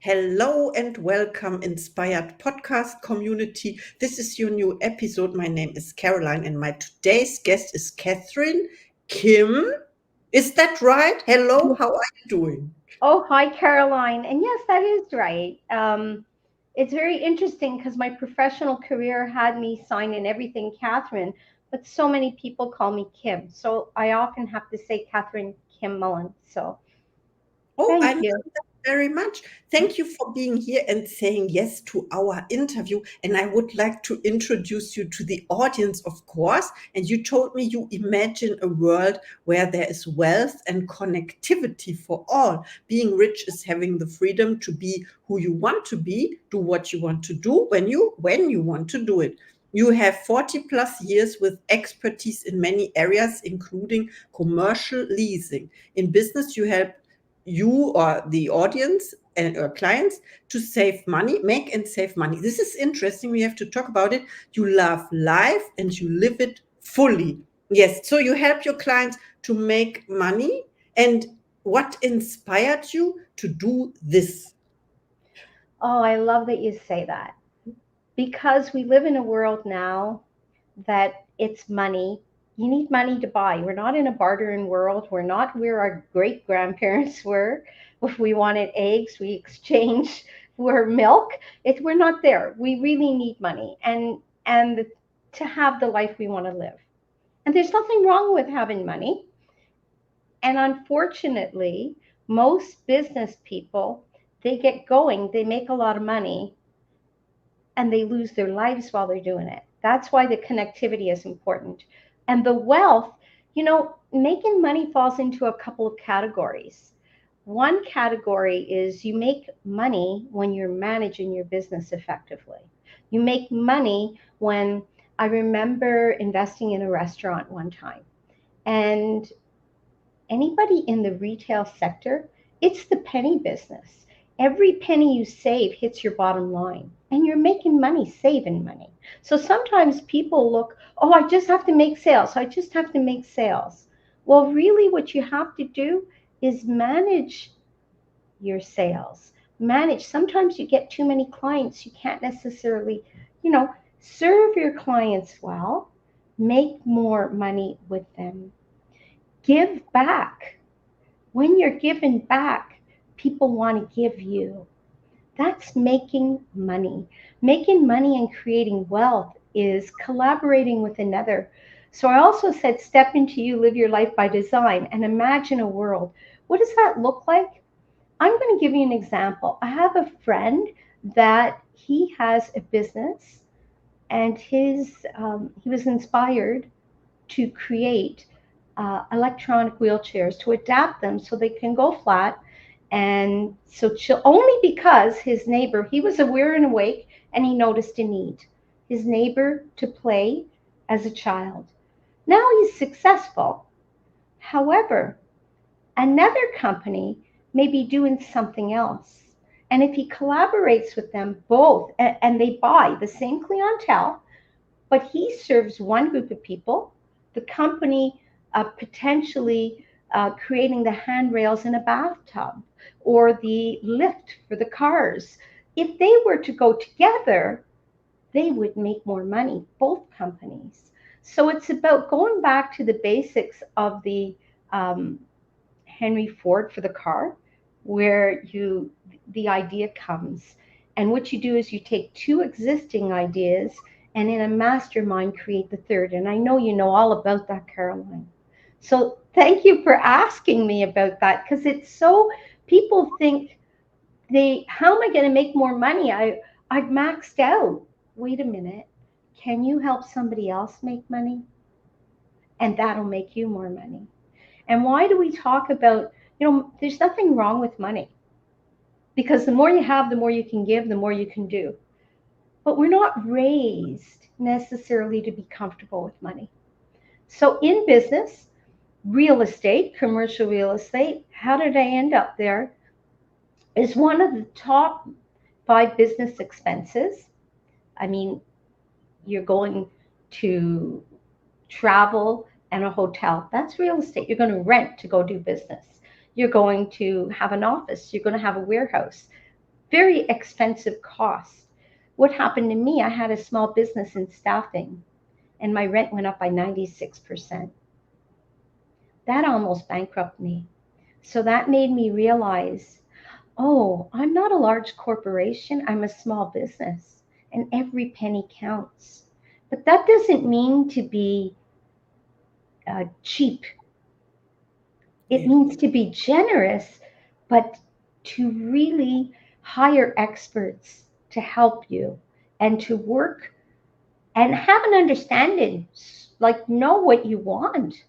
Hello and welcome, Inspired Podcast community. This is your new episode. My name is Caroline, and my today's guest is Katherine Kim. Is that right? Hello, how are you doing? Oh, hi, Caroline. And yes, that is right. It's very interesting because my professional career had me sign in everything Catherine, but so many people call me Kim. So I often have to say Katherine Kim Mullin. So Oh, I thank love you. that very much. Thank you for being here and saying yes to our interview. And I would like to introduce you to the audience, of course. And you told me you imagine a world where there is wealth and connectivity for all. Being rich is having the freedom to be who you want to be, do what you want to do when you want to do it. You have 40 plus years with expertise in many areas, including commercial leasing. In business, you help you or the audience and clients to save money, make and save money. This is interesting. We have to talk about it. You love life and you live it fully. Yes. So you help your clients to make money. And what inspired you to do this? Oh, I love that you say that because we live in a world now that it's money. You need money to buy. We're not in a bartering world. We're not where our great grandparents were. If we wanted eggs, we exchange for milk. We're not there. We really need money and to have the life we want to live. And there's nothing wrong with having money. And unfortunately, most business people, they get going, they make a lot of money, and they lose their lives while they're doing it. That's why the connectivity is important. And the wealth, making money falls into a couple of categories. One category is you make money when you're managing your business effectively. You make money when I remember investing in a restaurant one time. And anybody in the retail sector, it's the penny business. Every penny you save hits your bottom line, and you're making money saving money. So sometimes people look, oh, I just have to make sales. I just have to make sales. Well, really, what you have to do is manage your sales. Manage. Sometimes you get too many clients. You can't necessarily, you know, serve your clients well, make more money with them, give back. When you're giving back, people want to give you. That's making money. Making money and creating wealth is collaborating with another. So I also said, step into you, live your life by design, and imagine a world. What does that look like? I'm going to give you an example. I have a friend that he has a business, and he was inspired to create electronic wheelchairs to adapt them so they can go flat. And so only because his neighbor, he was aware and awake, and he noticed a need. His neighbor to play as a child. Now he's successful. However, another company may be doing something else. And if he collaborates with them both and they buy the same clientele, but he serves one group of people, the company potentially creating the handrails in a bathtub or the lift for the cars. If they were to go together, they would make more money, both companies. So it's about going back to the basics of the um, Henry Ford for the car, where the idea comes. And what you do is you take two existing ideas and in a mastermind create the third. And I know you know all about that, Caroline. So thank you for asking me about that because it's so people think how am I going to make more money? I've maxed out. Wait a minute. Can you help somebody else make money? And that'll make you more money. And why do we talk about, there's nothing wrong with money because the more you have, the more you can give, the more you can do. But we're not raised necessarily to be comfortable with money. So in business, real estate, commercial real estate, how did I end up there? Is one of the top five business expenses. I mean, you're going to travel and a hotel. That's real estate. You're going to rent to go do business. You're going to have an office. You're going to have a warehouse. very expensive cost. What happened to me, I had a small business in staffing and my rent went up by 96%. That almost bankrupted me. So that made me realize, oh, I'm not a large corporation, I'm a small business, and every penny counts. But that doesn't mean to be cheap. It Yeah. means to be generous, but to really hire experts to help you and to work and have an understanding, like know what you want.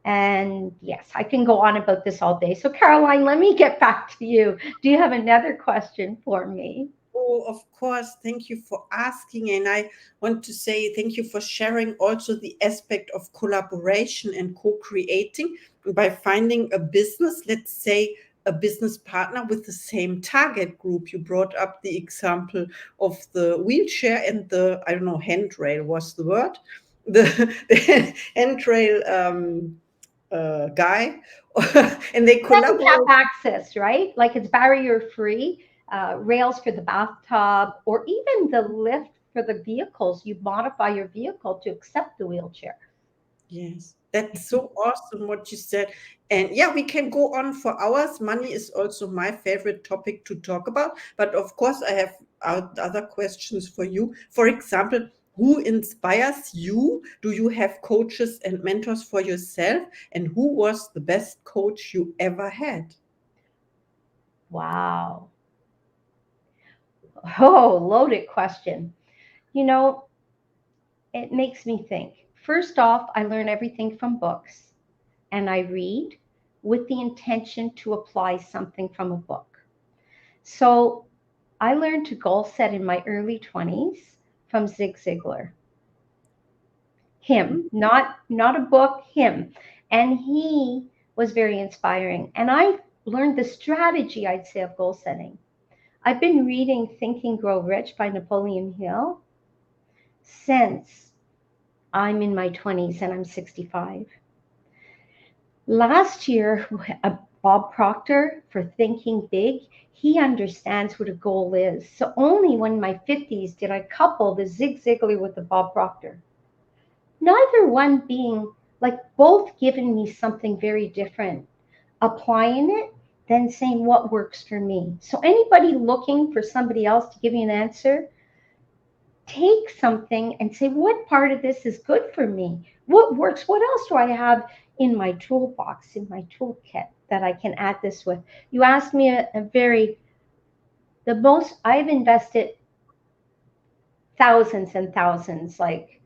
And yes, I can go on about this all day. So, Caroline, let me get back to you. Do you have another question for me? Oh, of course. Thank you for asking. And I want to say thank you for sharing also the aspect of collaboration and co-creating by finding a business, let's say a business partner with the same target group. You brought up the example of the wheelchair and the, I don't know, handrail was the word, the handrail guy, and they Handicap collaborate. access, right? Like it's barrier free, rails for the bathtub, or even the lift for the vehicles. You modify your vehicle to accept the wheelchair. Yes, that's so awesome what you said. And yeah, we can go on for hours. Money is also my favorite topic to talk about. But of course, I have other questions for you. For example, who inspires you? Do you have coaches and mentors for yourself? And who was the best coach you ever had? Wow. Oh, loaded question. You know, it makes me think. First off, I learn everything from books and I read with the intention to apply something from a book. So I learned to goal set in my early 20s from Zig Ziglar. Him, not a book, him. And he was very inspiring. And I learned the strategy, I'd say, of goal setting. I've been reading Think and Grow Rich by Napoleon Hill since I'm in my 20s and I'm 65. Last year, Bob Proctor for Thinking Big, he understands what a goal is. So only when my 50s did I couple the Zig Ziglar with the Bob Proctor. Neither one being like both giving me something very different. Applying it, then saying what works for me. So anybody looking for somebody else to give you an answer, take something and say, what part of this is good for me? What works? What else do I have in my toolbox, in my toolkit that I can add this with? You asked me the most I've invested thousands and thousands. Like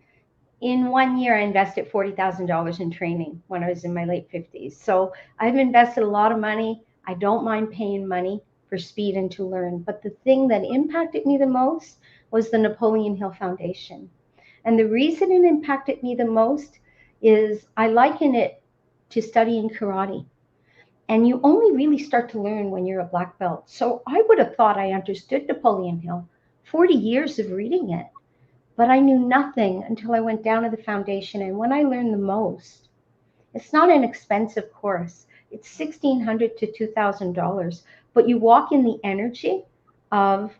in 1 year, I invested $40,000 in training when I was in my late 50s. So I've invested a lot of money. I don't mind paying money for speed and to learn. But the thing that impacted me the most was the Napoleon Hill Foundation. And the reason it impacted me the most is I liken it to studying karate. And you only really start to learn when you're a black belt. So I would have thought I understood Napoleon Hill, 40 years of reading it. But I knew nothing until I went down to the foundation. And when I learned the most, it's not an expensive course. It's $1,600 to $2,000. But you walk in the energy of,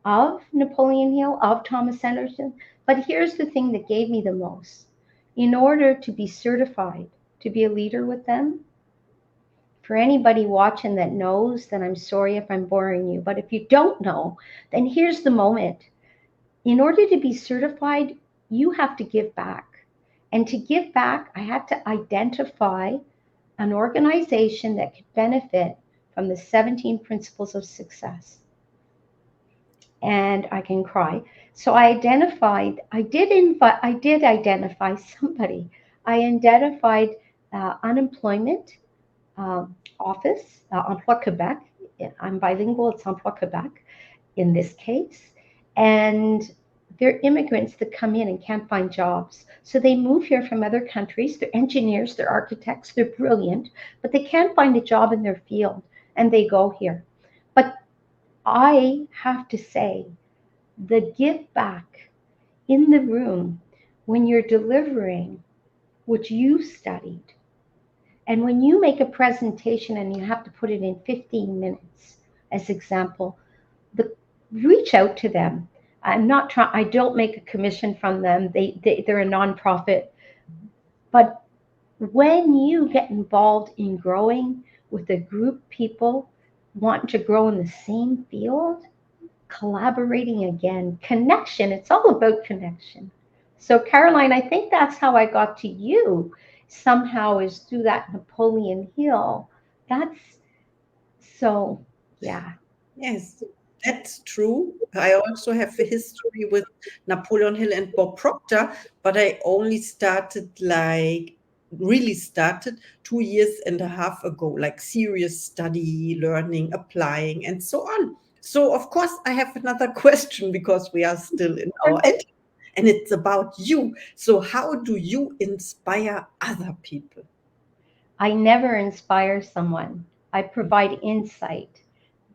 of Napoleon Hill, of Thomas Anderson. But here's the thing that gave me the most. In order to be certified, to be a leader with them, for anybody watching that knows, then I'm sorry if I'm boring you. But if you don't know, then here's the moment. In order to be certified, you have to give back. And to give back, I had to identify an organization that could benefit from the 17 principles of success. And I can cry. So I did identify somebody. I identified unemployment office, Emploi Quebec. I'm bilingual, it's Emploi Quebec in this case. And they're immigrants that come in and can't find jobs. So they move here from other countries. They're engineers, they're architects, they're brilliant, but they can't find a job in their field and they go here. But I have to say, the give back in the room when you're delivering what you studied, and when you make a presentation and you have to put it in 15 minutes, as example, the reach out to them. I'm not trying. I don't make a commission from them. They're a nonprofit. But when you get involved in growing with a group of people wanting to grow in the same field, collaborating again, connection. It's all about connection. So, Caroline, I think that's how I got to you somehow is through that Napoleon Hill. That's so, yeah. Yes, that's true. I also have a history with Napoleon Hill and Bob Proctor, but I only started like really started 2 years and a half ago, like serious study, learning, applying, and so on. So, of course, I have another question because we are still in our Perfect. interview, and it's about you. So, how do you inspire other people? I never inspire someone, I provide insight,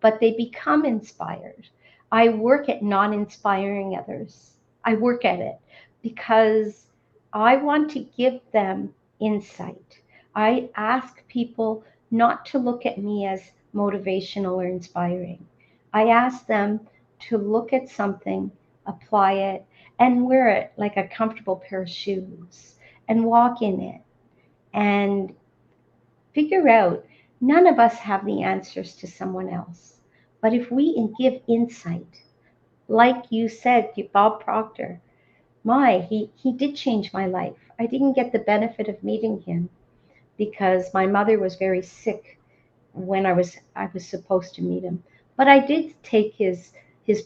but they become inspired. I work at not inspiring others. I work at it because I want to give them insight. I ask people not to look at me as motivational or inspiring. I ask them to look at something, apply it, and wear it like a comfortable pair of shoes and walk in it and figure out none of us have the answers to someone else. But if we give insight, like you said, Bob Proctor, he did change my life. I didn't get the benefit of meeting him because my mother was very sick when I was supposed to meet him. But I did take his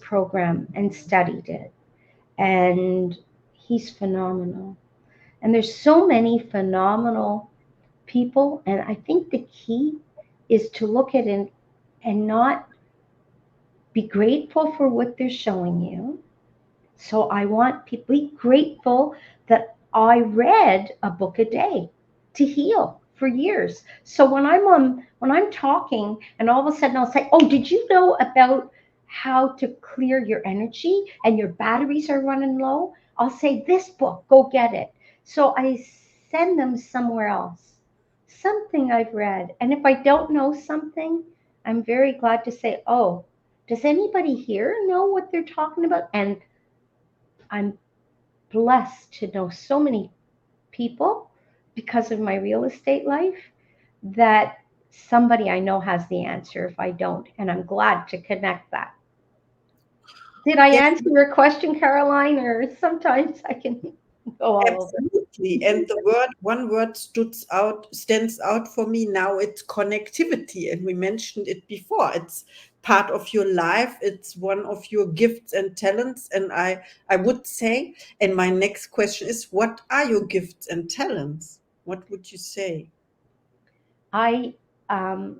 program and studied it. And he's phenomenal. And there's so many phenomenal people. And I think the key is to look at it and not be grateful for what they're showing you. So I want people to be grateful that I read a book a day to heal for years. So when I'm talking and all of a sudden I'll say, "Oh, did you know about how to clear your energy and your batteries are running low?" I'll say, "This book, go get it." So I send them somewhere else. Something I've read. And if I don't know something, I'm very glad to say, "Oh, does anybody here know what they're talking about?" And I'm blessed to know so many people because of my real estate life that somebody I know has the answer if I don't. And I'm glad to connect that. Did I Yes, answer your question, Caroline? Or sometimes I can go all over. absolutely. And one word stands out for me now. It's connectivity. And we mentioned it before. It's part of your life. It's one of your gifts and talents. And I would say, and my next question is, what are your gifts and talents? What would you say? I um,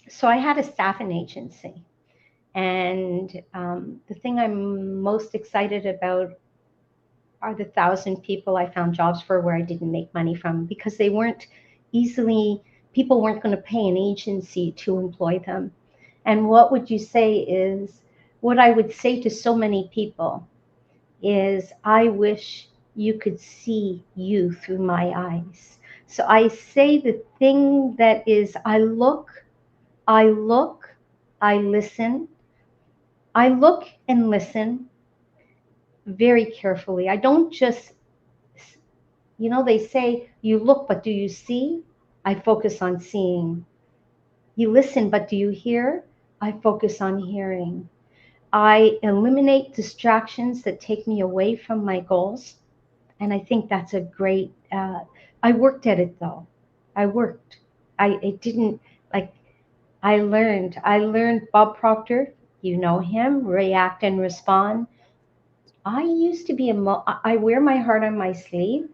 so I had a staffing agency, and the thing I'm most excited about are the 1,000 people I found jobs for where I didn't make money from because they weren't easily, people weren't going to pay an agency to employ them. And what would you say is, what I would say to so many people is, I wish you could see you through my eyes. So I say the thing that is, I look, I listen, I look and listen very carefully. I don't just, they say you look, but do you see? I focus on seeing. You listen, but do you hear? I focus on hearing. I eliminate distractions that take me away from my goals. And I think that's a great, I worked at it though. I worked. It didn't, like, I learned Bob Proctor, you know him, react and respond. I used to be I wear my heart on my sleeve.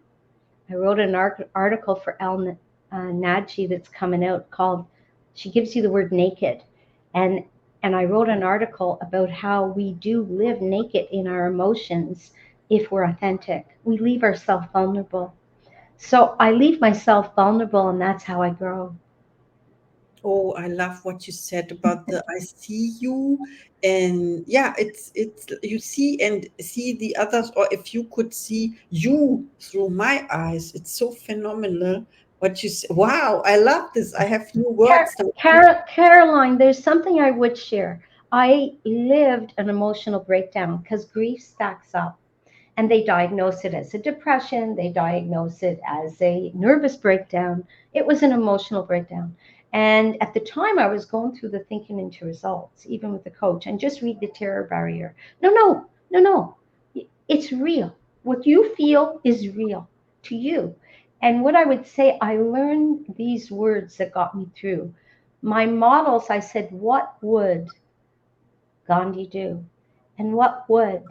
I wrote an article for El Nadji that's coming out called "She Gives You the Word Naked," and I wrote an article about how we do live naked in our emotions if we're authentic. We leave ourselves vulnerable. So I leave myself vulnerable, and that's how I grow. Oh, I love what you said about the I see you. And yeah, it's you see and see the others, or if you could see you through my eyes, it's so phenomenal what you say. Wow, I love this. I have new words. Caroline, there's something I would share. I lived an emotional breakdown because grief stacks up. And they diagnose it as a depression, they diagnose it as a nervous breakdown. It was an emotional breakdown. And at the time, I was going through the thinking into results, even with the coach, and just read the terror barrier. No, no, no, no. It's real. What you feel is real to you. And what I would say, I learned these words that got me through. My models, I said, what would Gandhi do? And what would,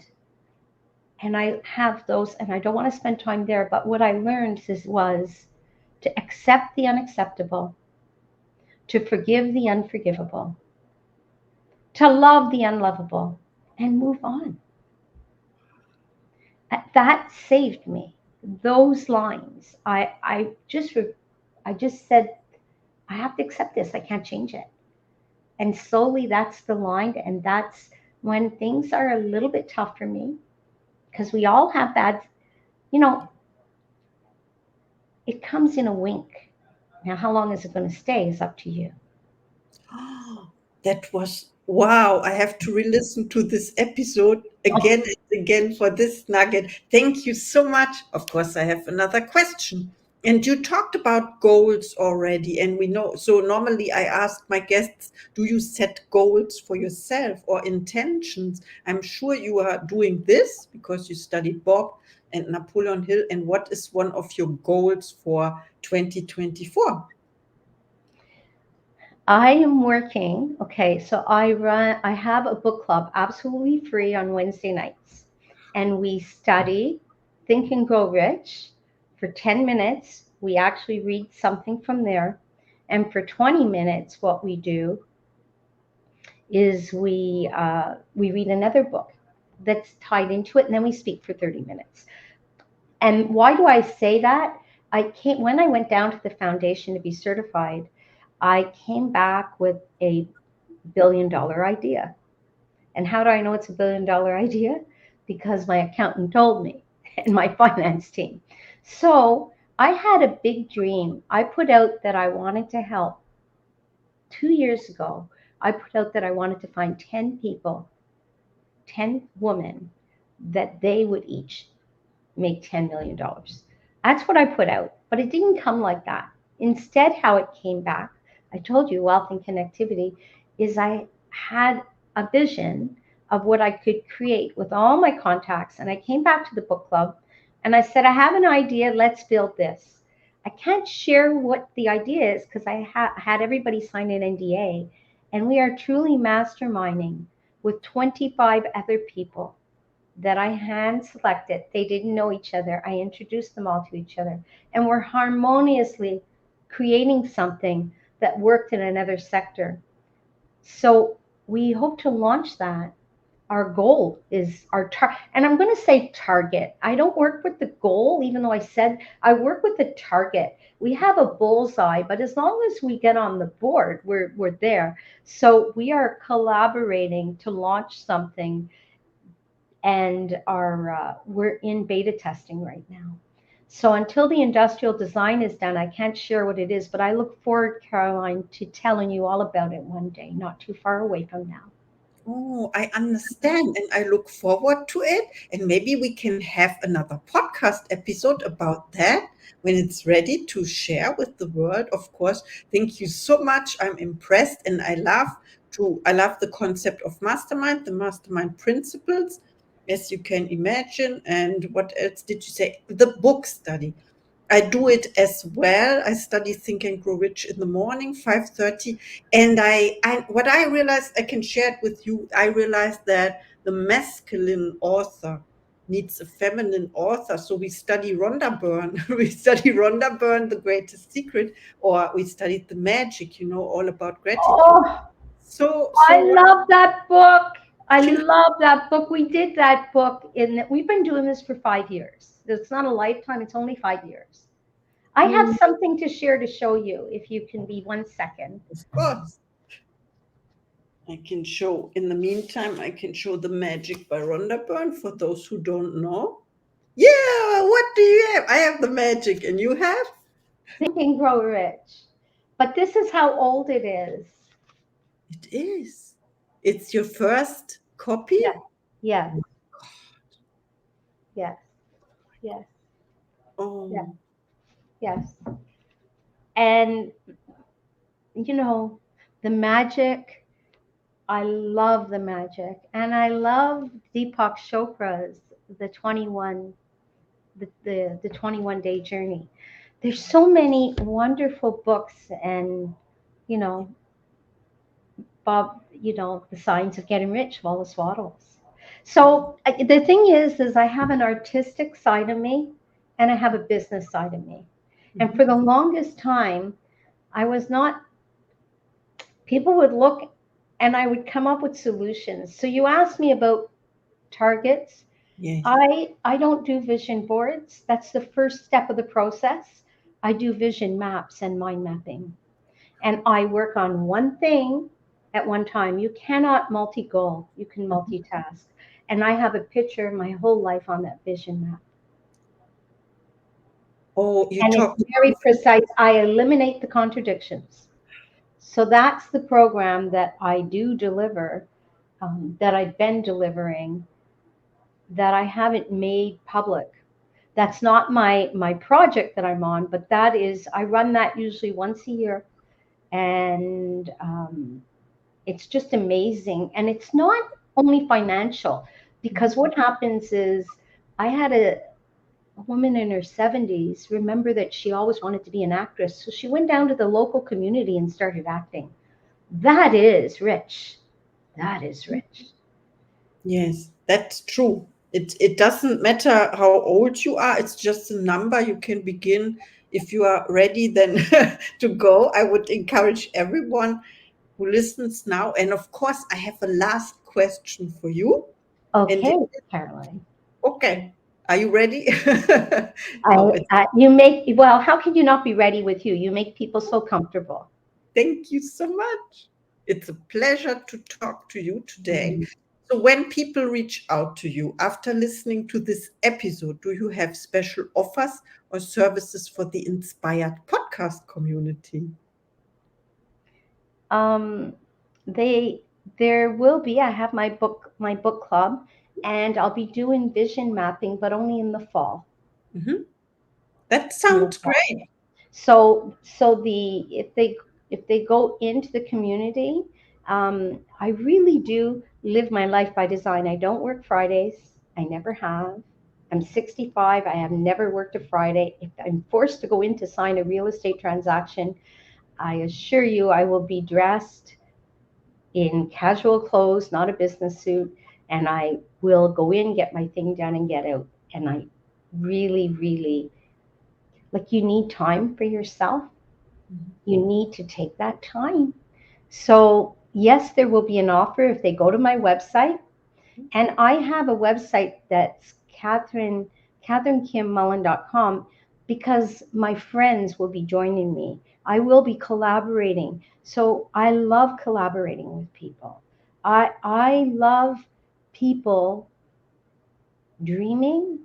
and I have those, and I don't want to spend time there, but what I learned was to accept the unacceptable, to forgive the unforgivable, to love the unlovable, and move on. That saved me. Those lines, I just said, I have to accept this. I can't change it. And slowly, that's the line, and that's when things are a little bit tough for me, because we all have bad, you know, it comes in a wink. Now, how long is it going to stay is up to you. That was wow. I have to re-listen to this episode again and again for this nugget. Thank you so much. Of course, I have another question. And you talked about goals already, and we know. So normally I ask my guests, do you set goals for yourself or intentions? I'm sure you are doing this because you studied Bob and Napoleon Hill. And what is one of your goals for 2024? I am working. Okay, so I have a book club absolutely free on Wednesday nights. And we study Think and Grow Rich for 10 minutes. We actually read something from there. And for 20 minutes, what we do is we read another book that's tied into it, and then we speak for 30 minutes. And why do I say that? When I went down to the foundation to be certified, I came back with a $1 billion idea. And how do I know it's a $1 billion idea? Because my accountant told me and my finance team. So I had a big dream. I put out that I wanted to help. 2 years ago, I put out that I wanted to find 10 people, 10 women, that they would each make $10 million. That's what I put out, but it didn't come like that. Instead, how it came back, I told you, wealth and connectivity, is I had a vision of what I could create with all my contacts. And I came back to the book club and I said, I have an idea, let's build this. I can't share what the idea is because I had everybody sign an NDA. And we are truly masterminding with 25 other people that I hand selected. They didn't know each other. I introduced them all to each other. And we're harmoniously creating something that worked in another sector. So we hope to launch that. Our goal is our target. And I'm going to say target. I don't work with the goal, even though I said I work with the target. We have a bullseye, but as long as we get on the board, we're there. So we are collaborating to launch something, and we're in beta testing right now. So until the industrial design is done, I can't share what it is, but I look forward, Caroline, to telling you all about it one day, not too far away from now. Oh, I understand, and I look forward to it. And maybe we can have another podcast episode about that when it's ready to share with the world. Of course, thank you so much. I'm impressed, and I love the concept of mastermind, the mastermind principles, as you can imagine. And what else did you say? The book study. I do it as well. I study Think and Grow Rich in the morning, 5:30. And what I realized, I can share it with you. I realized that the masculine author needs a feminine author. So we study Rhonda Byrne. We study Rhonda Byrne, The Greatest Secret, or we studied The Magic, all about gratitude. Oh, So I what love that book. I you love that book. We did that book we've been doing this for 5 years. It's not a lifetime, it's only 5 years. I have mm, something to share to show you if you can be 1 second. of course. I can show, in the meantime, I can show The Magic by Rhonda Byrne for those who don't know. Yeah, what do you have? I have The Magic, and you have? Think and Grow Rich. But this is how old it is. It is. It's your first copy? Yes, yes, yes, yes, yes, Oh, yes. And, you know, the magic, I love the magic. And I love Deepak Chopra's the 21, the 21-day journey. There's so many wonderful books and, you know, Bob, the Science of Getting Rich, Wallace Wattles. So the thing is I have an artistic side of me and I have a business side of me. And for the longest time, I was not, people would look and I would come up with solutions. So you asked me about targets. yes. I don't do vision boards. That's the first step of the process. I do vision maps and mind mapping. And I work on one thing at one time. You cannot multi-goal, you can multitask. And I have a picture of my whole life on that vision map. Oh, you And it's talked. very precise. I eliminate the contradictions. So that's the program that I do deliver, that I've been delivering, that I haven't made public. That's not my project that I'm on, but that is, I run that usually once a year. And it's just amazing. And it's not only financial, because what happens is I had a woman in her 70s remember that she always wanted to be an actress. So she went down to the local community and started acting. That is rich. That is rich. Yes, that's true. It doesn't matter how old you are, it's just a number. You can begin. If you are ready, then to go. I would encourage everyone who listens now. And of course, I have a last question for you. And Okay, Caroline. okay, are you ready? No, it's You make, well, how can you not be ready with you? You make people so comfortable. thank you so much. It's a pleasure to talk to you today. Mhm. So, when people reach out to you after listening to this episode, do you have special offers or services for the Inspired podcast community? Um, they there will be. I have my book club, and I'll be doing vision mapping, but only in the fall. Mhm. That In the sounds fall. great. So the if they go into the community, I really do live my life by design. I don't work Fridays. I never have. I'm 65. I have never worked a Friday. If I'm forced to go in to sign a real estate transaction, I assure you I will be dressed in casual clothes, not a business suit, and I will go in, get my thing done, and get out. And I really, really, like, you need time for yourself. You need to take that time. So, yes, there will be an offer if they go to my website. And I have a website that's katherinekimmullen.com, because my friends will be joining me. I will be collaborating. So I love collaborating with people. I love people dreaming,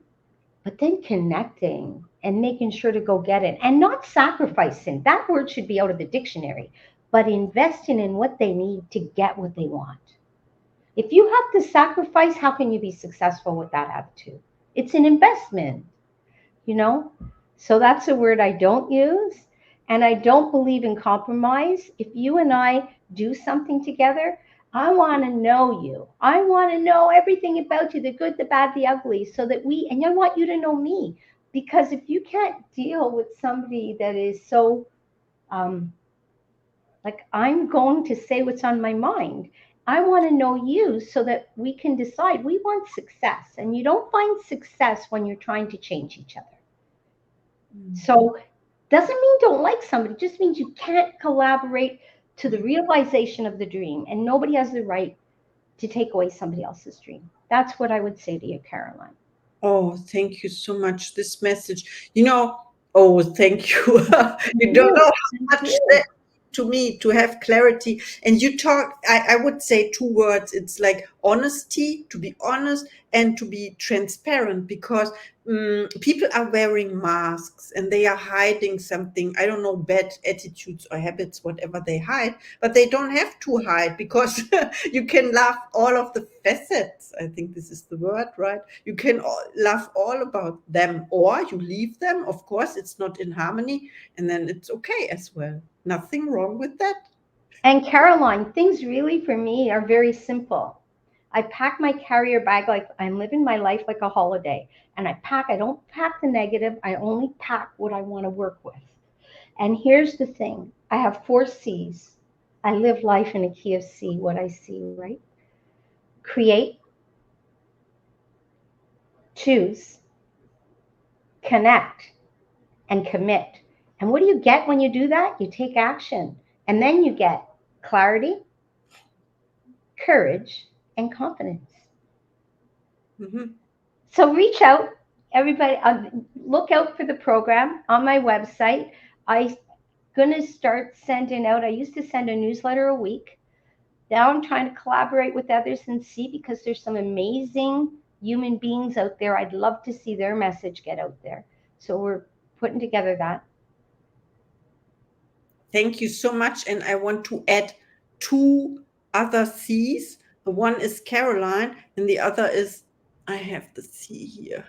but then connecting and making sure to go get it and not sacrificing. That word should be out of the dictionary, but investing in what they need to get what they want. If you have to sacrifice, how can you be successful with that attitude? It's an investment, you know? So that's a word I don't use. And I don't believe in compromise. If you and I do something together, I want to know you. I want to know everything about you, the good, the bad, the ugly, so that and I want you to know me. Because if you can't deal with somebody that is so, um, like, I'm going to say what's on my mind. I want to know you so that we can decide. We want success, and you don't find success when you're trying to change each other. So, doesn't mean don't like somebody, it just means you can't collaborate to the realization of the dream, and nobody has the right to take away somebody else's dream. That's what I would say to you, Caroline. Oh, thank you so much. This message, oh, thank you. You don't You, know thank how much you. that to me to have clarity. And you talk, I would say two words. It's like honesty, to be honest, and to be transparent, because people are wearing masks and they are hiding something. I don't know, bad attitudes or habits, whatever they hide, but they don't have to hide because you can love all of the facets. I think this is the word, right? You can love all about them, or you leave them. Of course, it's not in harmony, and then it's okay as well. Nothing wrong with that. And Caroline, things really for me are very simple. I pack my carrier bag like I'm living my life like a holiday. And I don't pack the negative, I only pack what I want to work with. And here's the thing, I have 4 C's. I live life in a key of C, what I see, right? Create, choose, connect, and commit. And what do you get when you do that? You take action. And then you get clarity, courage, and confidence. Mm-hmm. So reach out, everybody. Look out for the program on my website. I'm gonna start sending out. I used to send a newsletter a week. Now I'm trying to collaborate with others and see, because there's some amazing human beings out there. I'd love to see their message get out there. So we're putting together that. Thank you so much. And I want to add 2 other C's. The one is Caroline, and the other is, I have the C here.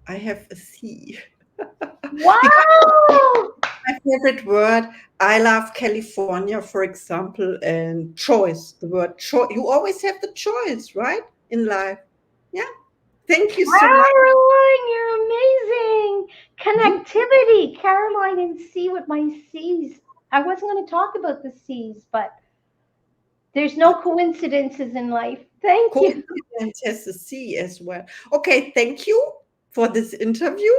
I have a C. Wow! My favorite word, I love California, for example, and choice. The word choice. You always have the choice, right? In life. Yeah. Thank you so much. Caroline, you're amazing. Connectivity, Caroline, and C with my C's. I wasn't going to talk about the C's, but there's no coincidences in life. Thank you. Coincidence has a C as well. Okay, thank you for this interview,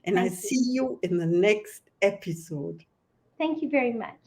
and I Thank you. see you in the next episode. Thank you very much.